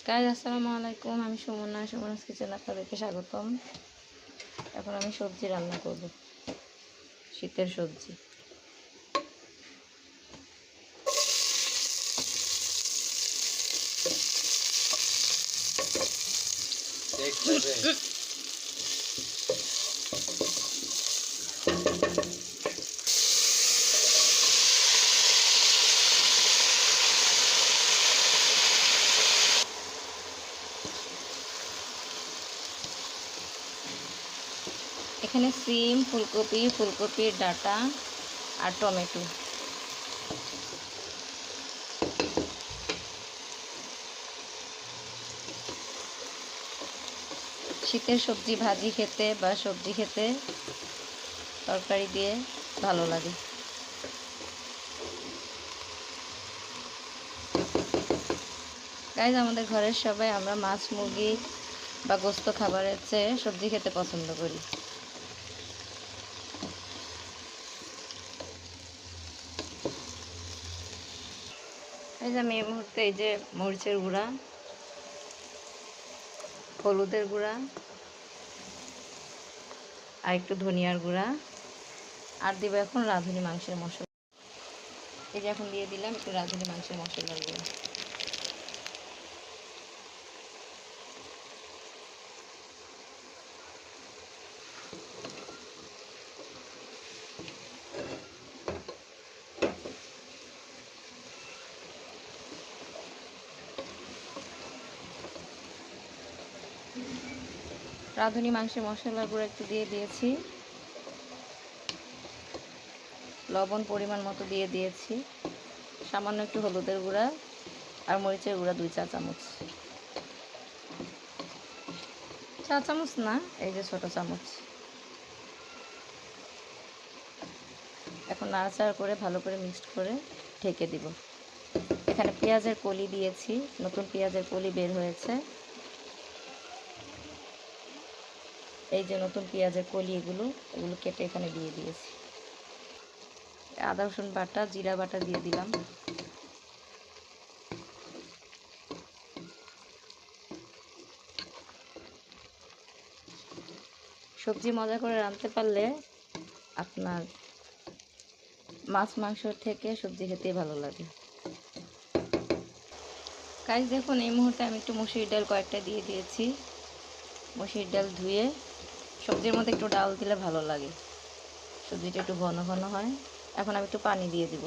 Guys আসসালামু আলাইকুম, আমি সুমনাস কিচেন আপনাদেরকে স্বাগতম। এখন আমি সবজি রান্না করব, শীতের সবজি। এখানে সিম, ফুলকপির ডাঁটা আর টমেটো। শীতের সবজি ভাজি খেতে বা সবজি খেতে তরকারি দিয়ে ভালো লাগে। গাইস আমাদের ঘরের সবাই আমরা মাছ, মুরগি বা গোস্ত খাবারের চেয়ে সবজি খেতে পছন্দ করি। এই যে আমি এই মুহূর্তে এই যে মরিচের গুঁড়া, হলুদের গুঁড়া আর একটু ধনিয়ার গুঁড়া আর দিব এখন রাঁধুনি মাংসের মশলা। এই যে এখন দিয়ে দিলাম একটু রাঁধুনি মাংসের মশলার গুঁড়া। রাঁধুনি মাংসের মশলার গুঁড়া একটু দিয়ে দিয়েছি, লবণ পরিমাণ মতো দিয়ে দিয়েছি, সামান্য একটু হলুদের গুঁড়া আর মরিচের গুঁড়া 2 চা চামচ। চা চামচ না, এই যে ছোট চামচ। এখন নাড়াচাড়া করে ভালো করে মিক্সড করে ঢেকে দিব। এখানে পেঁয়াজের কলি দিয়েছি, নতুন পেঁয়াজের কলি বের হয়েছে। এই যে নতুন পেঁয়াজের কলি, এগুলো কেটে এখানে দিয়ে দিয়েছি। আদা রসুন বাটা, জিরা বাটা দিয়ে দিলাম। সবজি মজা করে রাঁধতে পারলে আপনার মাছ মাংসর থেকে সবজি খেতেই ভালো লাগে। গাইস দেখুন এই মুহূর্তে আমি একটু মসুরির ডাল কয়েকটা দিয়ে দিয়েছি। মসুরির ডাল ধুয়ে সবজির মধ্যে একটু ডাল দিলে ভালো লাগে, সবজিটা একটু ঘন ঘন হয়। এখন আমি একটু পানি দিয়ে দিব।